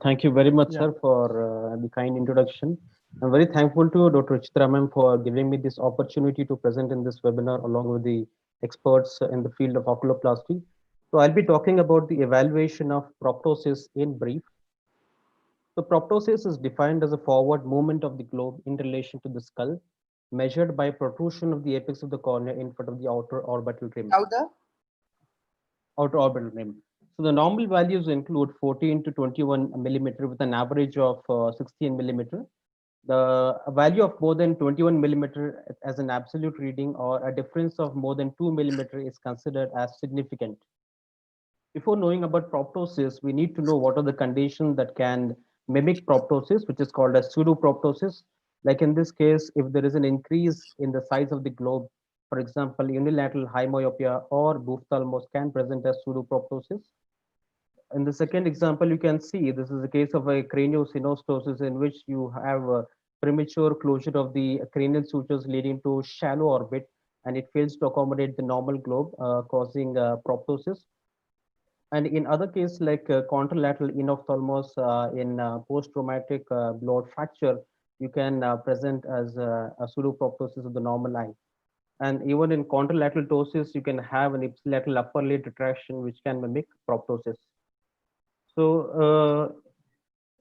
Thank you very much, Yeah, sir, for the kind introduction. I'm very thankful to Dr. Chitra ma'am for giving me this opportunity to present in this webinar along with the experts in the field of oculoplasty. So I'll be talking about the evaluation of proptosis in brief. So proptosis is defined as a forward movement of the globe in relation to the skull, measured by protrusion of the apex of the cornea in front of the outer orbital rim. Louder. Outer orbital rim. So the normal values include 14 to 21 millimeter with an average of 16 millimeter. The value of more than 21 millimeter as an absolute reading or a difference of more than 2 millimeter is considered as significant. Before knowing about proptosis, we need to know what are the conditions that can mimic proptosis, which is called as pseudoproptosis. Like in this case, if there is an increase in the size of the globe, for example, unilateral high myopia or ophthalmos can present as pseudoproptosis. In the second example, you can see this is a case of a craniosynostosis in which you have a premature closure of the cranial sutures leading to shallow orbit and it fails to accommodate the normal globe, causing proptosis. And in other cases like contralateral enophthalmos in post-traumatic blood fracture, you can present as a pseudoproptosis of the normal eye. And even in contralateral ptosis, you can have an ipsilateral upper lid retraction, which can mimic proptosis. So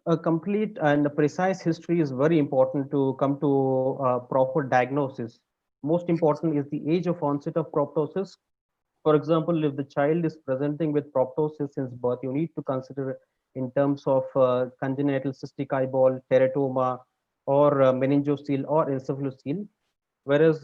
a complete and precise history is very important to come to proper diagnosis. Most important is the age of onset of proptosis. For example, if the child is presenting with proptosis since birth, you need to consider in terms of congenital cystic eyeball, teratoma, or meningocele or encephalocele. Whereas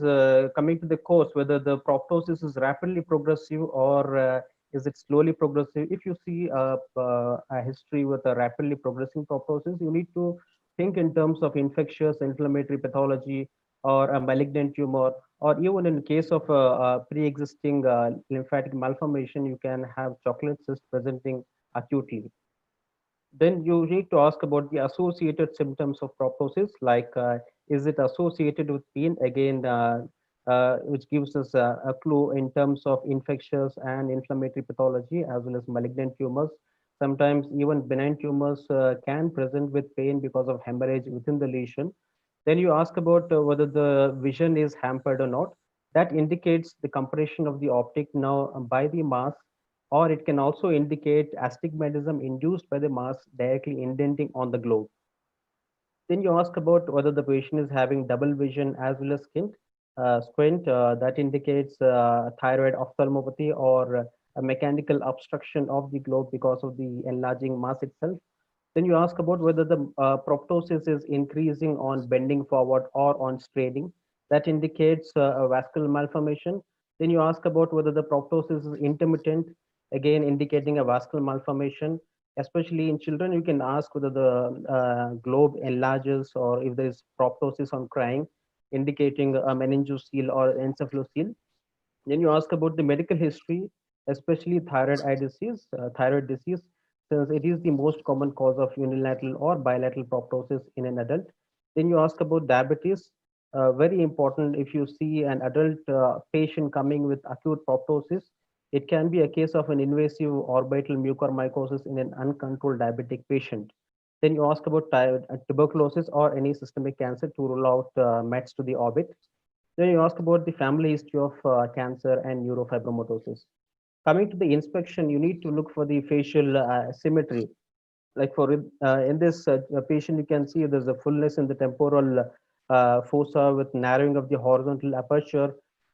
coming to the course, whether the proptosis is rapidly progressive or is it slowly progressive, if you see a history with a rapidly progressing proptosis, you need to think in terms of infectious inflammatory pathology or a malignant tumor, or even in case of a pre-existing lymphatic malformation, you can have chocolate cyst presenting acutely. Then you need to ask about the associated symptoms of proptosis, like is it associated with pain? Again, which gives us a clue in terms of infectious and inflammatory pathology as well as malignant tumors. Sometimes even benign tumors can present with pain because of hemorrhage within the lesion. Then you ask about whether the vision is hampered or not. That indicates the compression of the optic nerve by the mass, or it can also indicate astigmatism induced by the mass directly indenting on the globe. Then you ask about whether the patient is having double vision as well as squint. That indicates thyroid ophthalmopathy or a mechanical obstruction of the globe because of the enlarging mass itself. Then you ask about whether the proptosis is increasing on bending forward or on straining. That indicates a vascular malformation. Then you ask about whether the proptosis is intermittent, again indicating a vascular malformation. Especially in children, you can ask whether the globe enlarges or if there is proptosis on crying, indicating a meningocele or encephalocele. Then you ask about the medical history, especially thyroid disease, since it is the most common cause of unilateral or bilateral proptosis in an adult. Then you ask about diabetes. Very important if you see an adult patient coming with acute proptosis, it can be a case of an invasive orbital mucormycosis in an uncontrolled diabetic patient. Then you ask about tuberculosis or any systemic cancer to rule out mets to the orbit. Then you ask about the family history of cancer and neurofibromatosis. Coming to the inspection, you need to look for the facial symmetry. Like for in this patient, you can see there's a fullness in the temporal fossa with narrowing of the horizontal aperture.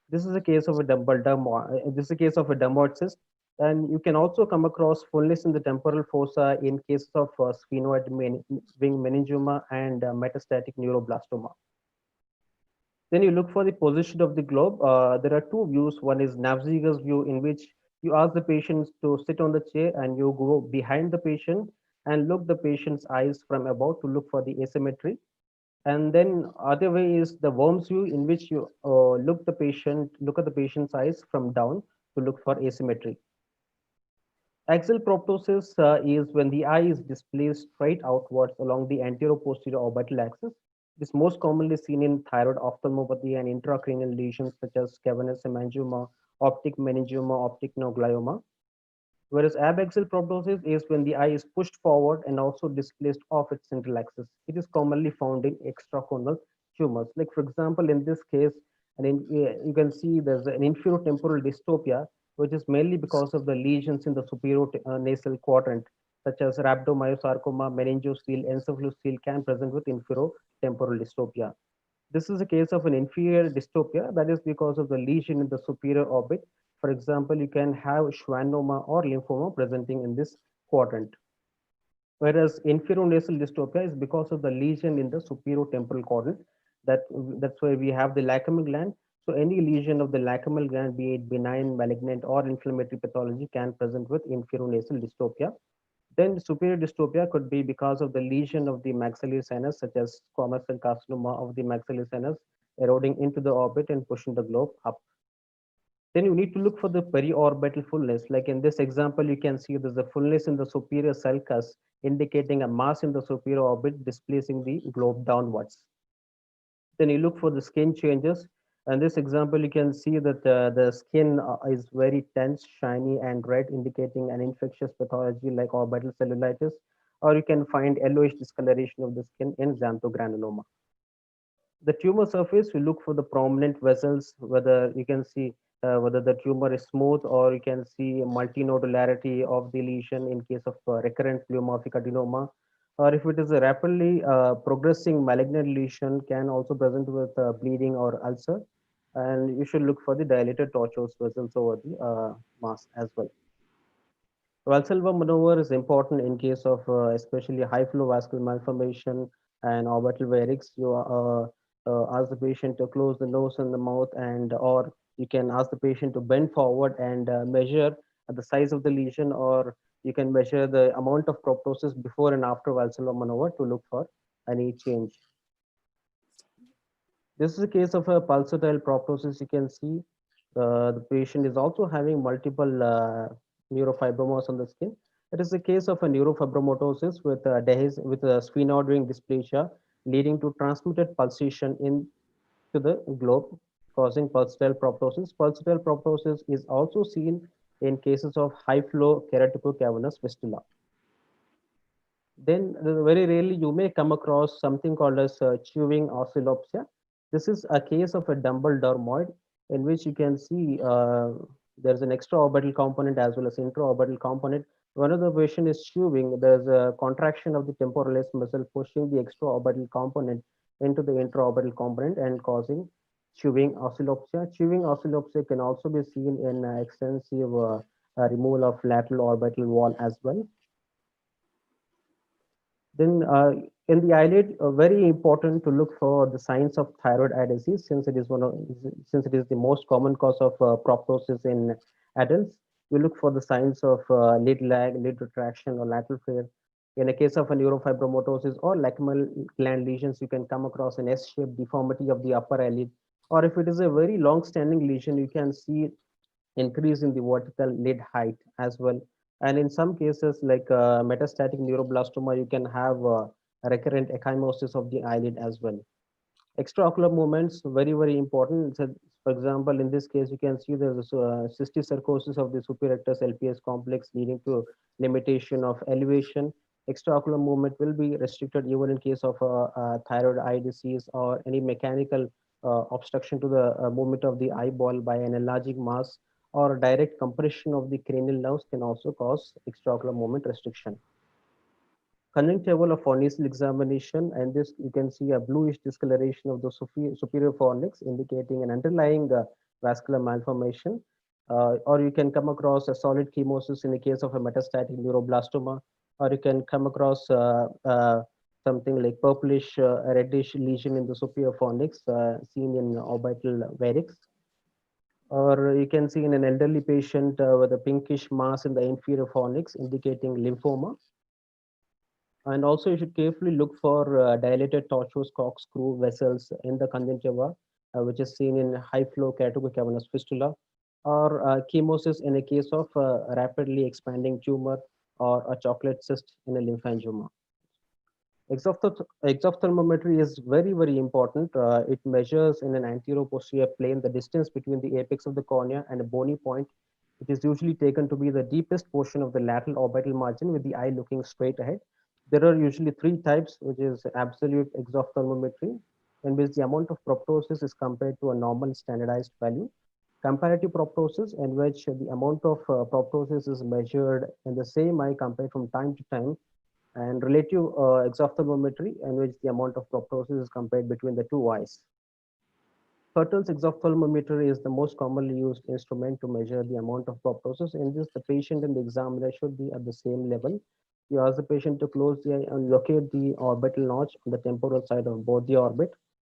This is a case of a this is a case of a dermoid cyst. And you can also come across fullness in the temporal fossa in cases of sphenoid wing meningioma and metastatic neuroblastoma. Then you look for the position of the globe. There are two views. One is Navziger's view, in which you ask the patient to sit on the chair and you go behind the patient and look the patient's eyes from above to look for the asymmetry. And then other way is the worm's view, in which you look at the patient's eyes from down to look for asymmetry. Axial proptosis is when the eye is displaced straight outwards along the anterior-posterior orbital axis. It is most commonly seen in thyroid ophthalmopathy and intracranial lesions such as cavernous hemangioma, optic meningioma, optic neuroglioma. Whereas abaxial proptosis is when the eye is pushed forward and also displaced off its central axis. It is commonly found in extracorneal tumors. Like for example, in this case, you can see there's an inferotemporal dystopia, which is mainly because of the lesions in the superior nasal quadrant, such as rhabdomyosarcoma, meningocele, encephalocele can present with inferotemporal dystopia. This is a case of an inferior dystopia, that is because of the lesion in the superior orbit. For example, you can have schwannoma or lymphoma presenting in this quadrant. Whereas inferonasal dystopia is because of the lesion in the superior temporal quadrant. That's where we have the lacrimal gland. So any lesion of the lacrimal gland, be it benign, malignant, or inflammatory pathology, can present with inferonasal dystopia. Then superior dystopia could be because of the lesion of the maxillary sinus, such as squamous cell carcinoma of the maxillary sinus, eroding into the orbit and pushing the globe up. Then you need to look for the periorbital fullness. Like in this example, you can see there's a fullness in the superior sulcus, indicating a mass in the superior orbit displacing the globe downwards. Then you look for the skin changes. And this example, you can see that the skin is very tense, shiny, and red, indicating an infectious pathology like orbital cellulitis. Or you can find yellowish discoloration of the skin in xanthogranuloma. The tumor surface, we look for the prominent vessels, whether you can see whether the tumor is smooth, or you can see multinodularity of the lesion in case of recurrent pleomorphic adenoma, or if it is a rapidly progressing malignant lesion, can also present with bleeding or ulcer. And you should look for the dilated tortuous vessels over the mass as well. Valsalva maneuver is important in case of especially high flow vascular malformation and orbital varix. You ask the patient to close the nose and the mouth, and or you can ask the patient to bend forward and measure the size of the lesion, or you can measure the amount of proptosis before and after Valsalva maneuver to look for any change. This is a case of a pulsatile proptosis. You can see the patient is also having multiple neurofibromas on the skin. It is a case of a neurofibromatosis with with a sphenoidering dysplasia leading to transmitted pulsation into the globe, causing pulsatile proptosis. Pulsatile proptosis is also seen in cases of high flow keratocavernous fistula. Then very rarely you may come across something called as chewing oscillopsia. This is a case of a dumbbell dermoid in which you can see there's an extraorbital component as well as intraorbital component. Whenever the patient is chewing, there's a contraction of the temporalis muscle pushing the extraorbital component into the intraorbital component and causing chewing oscillopsia. Chewing oscillopsia can also be seen in extensive removal of lateral orbital wall as well. Then in the eyelid, very important to look for the signs of thyroid eye disease since it is since it is the most common cause of proptosis in adults. We look for the signs of lid lag, lid retraction, or lateral flare. In a case of a neurofibromatosis or lacrimal gland lesions, you can come across an S-shaped deformity of the upper eyelid. Or if it is a very long-standing lesion, you can see increase in the vertical lid height as well. And in some cases, like metastatic neuroblastoma, you can have recurrent ecchymosis of the eyelid as well. Extraocular movements, very, very important. So, for example, in this case, you can see there's a cysticercosis of the superior rectus LPS complex leading to limitation of elevation. Extraocular movement will be restricted even in case of thyroid eye disease or any mechanical obstruction to the movement of the eyeball by an enlarging mass, or direct compression of the cranial nerves can also cause extraocular movement restriction. Conjunctival or fornical examination, and this you can see a bluish discoloration of the superior fornix indicating an underlying vascular malformation, or you can come across a solid chemosis in the case of a metastatic neuroblastoma, or you can come across something like purplish reddish lesion in the superior fornix seen in orbital varix, or you can see in an elderly patient with a pinkish mass in the inferior fornix indicating lymphoma. And also you should carefully look for dilated tortuous corkscrew vessels in the conjunctiva, which is seen in high flow keratocavernous fistula, or chemosis in a case of rapidly expanding tumor or a chocolate cyst in a lymphangioma. Exophthalmometry is very, very important. It measures in an anterior posterior plane the distance between the apex of the cornea and a bony point It is usually taken to be the deepest portion of the lateral orbital margin with the eye looking straight ahead. There are usually three types, which is absolute exophthalmometry, in which the amount of proptosis is compared to a normal standardized value. Comparative proptosis, in which the amount of proptosis is measured in the same eye compared from time to time, and relative exophthalmometry, in which the amount of proptosis is compared between the two eyes. Hertel's exophthalmometer is the most commonly used instrument to measure the amount of proptosis. In this, the patient and the examiner should be at the same level. You ask the patient to close the eye and locate the orbital notch on the temporal side of both the orbit.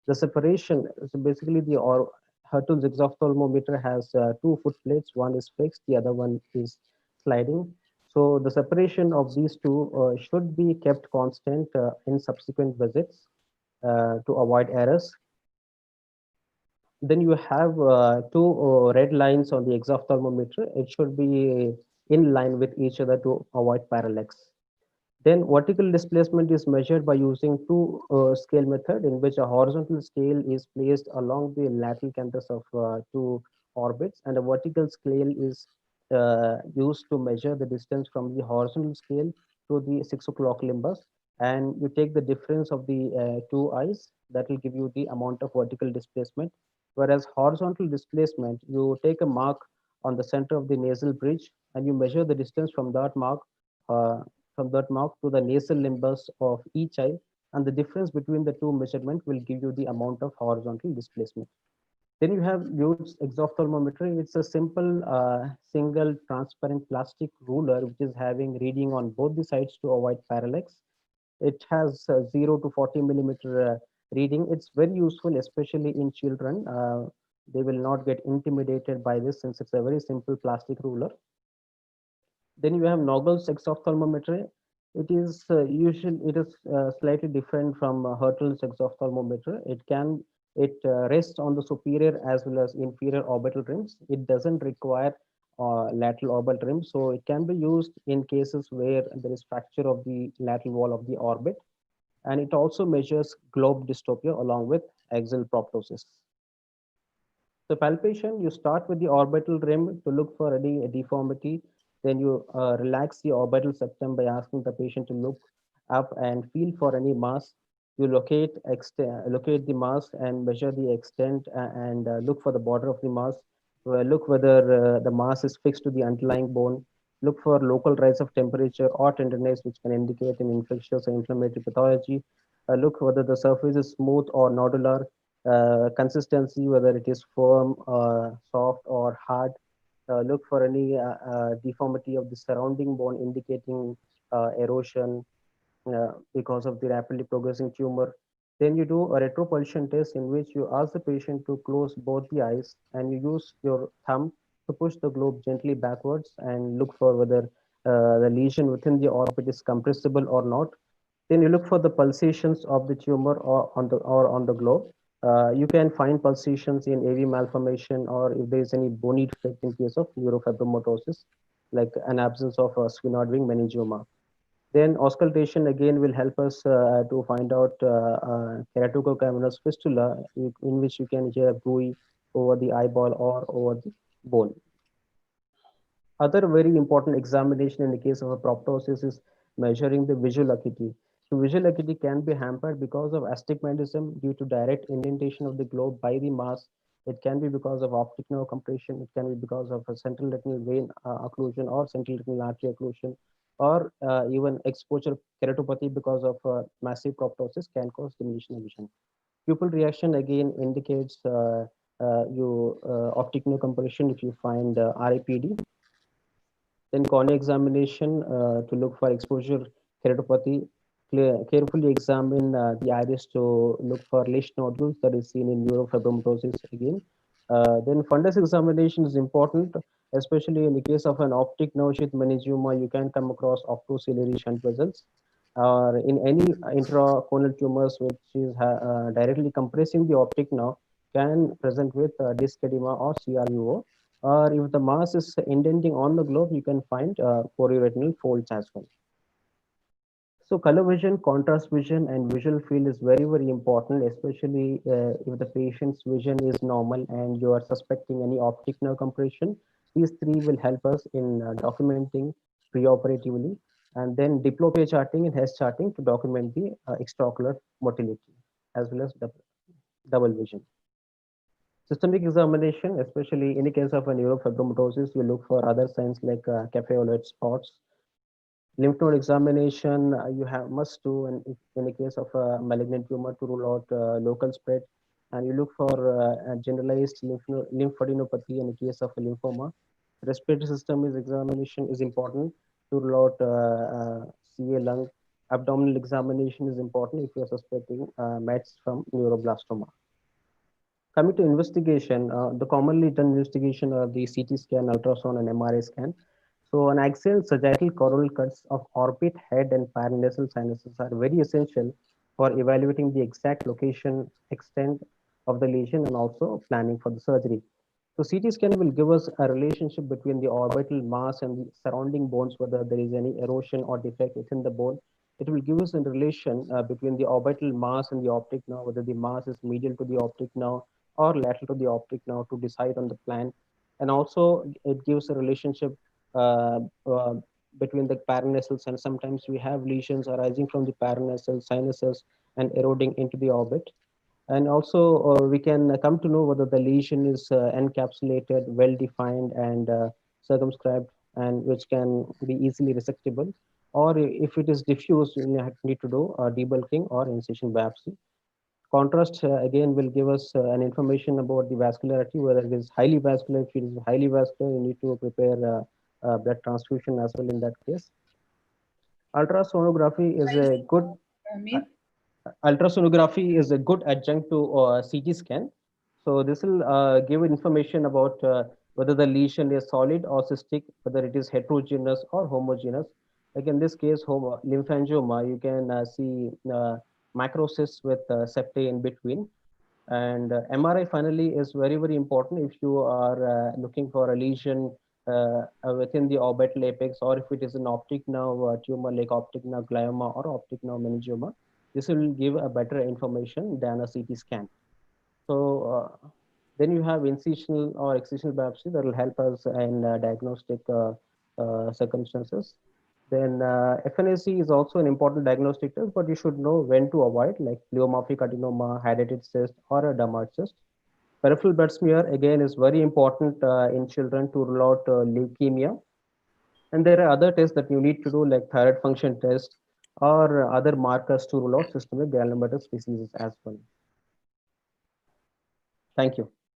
The separation, so basically Hertel's exophthalmometer has two foot plates. One is fixed, the other one is sliding. So the separation of these two should be kept constant in subsequent visits to avoid errors. Then you have two red lines on the exophthalmometer. It should be in line with each other to avoid parallax. Then vertical displacement is measured by using two scale method, in which a horizontal scale is placed along the lateral canthus of two orbits, and a vertical scale is used to measure the distance from the horizontal scale to the 6 o'clock limbus. And you take the difference of the two eyes, that will give you the amount of vertical displacement. Whereas horizontal displacement, you take a mark on the center of the nasal bridge and you measure the distance uh, from that mark to the nasal limbus of each eye, and the difference between the two measurements will give you the amount of horizontal displacement. Then you have Lutz exophthalmometry. It's a simple single transparent plastic ruler which is having reading on both the sides to avoid parallax. It has 0 to 40 millimeter reading. It's very useful, especially in children. They will not get intimidated by this since it's a very simple plastic ruler. Then you have Nogel's exophthalmometry. It is slightly different from Hertel's exophthalmometer. It rests on the superior as well as inferior orbital rims. It doesn't require lateral orbital rims, so it can be used in cases where there is fracture of the lateral wall of the orbit. And it also measures globe dystopia along with axial proptosis. So palpation, you start with the orbital rim to look for any deformity. Then you relax the orbital septum by asking the patient to look up and feel for any mass. You locate the mass and measure the extent and look for the border of the mass. Look whether the mass is fixed to the underlying bone. Look for local rise of temperature or tenderness, which can indicate an infectious or inflammatory pathology. Look whether the surface is smooth or nodular, consistency, whether it is firm, soft, or hard. Look for any deformity of the surrounding bone indicating erosion because of the rapidly progressing tumor. Then you do a retropulsion test in which you ask the patient to close both the eyes and you use your thumb to push the globe gently backwards and look for whether the lesion within the orbit is compressible or not. Then you look for the pulsations of the tumor or on the globe. You can find pulsations in AV malformation or if there is any bony defect in case of neurofibromatosis, like an absence of a sphenoid wing meningioma. Then auscultation again will help us to find out keratocavernous fistula, in which you can hear buoy over the eyeball or over the bone. Other very important examination in the case of a proptosis is measuring the visual acuity. So visual acuity can be hampered because of astigmatism due to direct indentation of the globe by the mass. It can be because of optic nerve compression. It can be because of a central retinal vein occlusion or central retinal artery occlusion, or even exposure keratopathy because of massive proptosis can cause diminution of vision. Pupil reaction again indicates optic nerve compression if you find RAPD. Then cornea examination to look for exposure keratopathy. Carefully examine the iris to look for Lisch nodules that is seen in neurofibromatosis again. Then fundus examination is important, especially in the case of an optic nerve sheath meningioma. You can come across optociliary shunt vessels, or in any intracorneal tumors which is directly compressing the optic nerve can present with disc edema or CRUO. Or if the mass is indenting on the globe, you can find chorioretinal folds as well. So color vision, contrast vision, and visual field is very, very important, especially if the patient's vision is normal and you are suspecting any optic nerve compression. These three will help us in documenting preoperatively, and then diplopia charting and Hess charting to document the extraocular motility as well as double vision. Systemic examination, especially in the case of a neurofibromatosis, we look for other signs like cafe au lait spots. Lymph node examination you have must do in the case of a malignant tumor to rule out local spread, and you look for a generalized lymphadenopathy in the case of a lymphoma. Respiratory system is examination is important to rule out CA lung. Abdominal examination is important if you are suspecting mets from neuroblastoma. Coming to investigation, the commonly done investigation are the CT scan, ultrasound, and MRI scan. So, an axial sagittal coronal cuts of orbit, head, and paranasal sinuses are very essential for evaluating the exact location, extent of the lesion, and also planning for the surgery. So, CT scan will give us a relationship between the orbital mass and the surrounding bones, whether there is any erosion or defect within the bone. It will give us a relation between the orbital mass and the optic nerve, whether the mass is medial to the optic nerve or lateral to the optic nerve to decide on the plan. And also, it gives a relationship uh, uh, between the paranasals, and sometimes we have lesions arising from the paranasal sinuses and eroding into the orbit. And also, we can come to know whether the lesion is encapsulated, well defined, and circumscribed, and which can be easily resectable. Or if it is diffuse, you need to do debulking or incision biopsy. Contrast again will give us an information about the vascularity, whether it is highly vascular. If it is highly vascular, you need to prepare blood transfusion as well in that case. Ultrasonography is a good uh, Meet. ultrasonography is a good adjunct to CT scan. So this will give information about whether the lesion is solid or cystic, whether it is heterogeneous or homogeneous. Like in this case, lymphangioma, you can see macrocysts with septae in between. And MRI finally is very, very important if you are looking for a lesion within the orbital apex, or if it is an optic nerve tumor like optic nerve glioma or optic nerve meningioma. This will give a better information than a CT scan. So then you have incisional or excisional biopsy that will help us in diagnostic circumstances. Then FNAC is also an important diagnostic test, but you should know when to avoid, like pleomorphic adenoma, hydatid cyst, or a Dahmer cyst. Peripheral blood smear again is very important in children to rule out leukemia. And there are other tests that you need to do, like thyroid function test or other markers to rule out systemic granulomatous diseases as well. Thank you.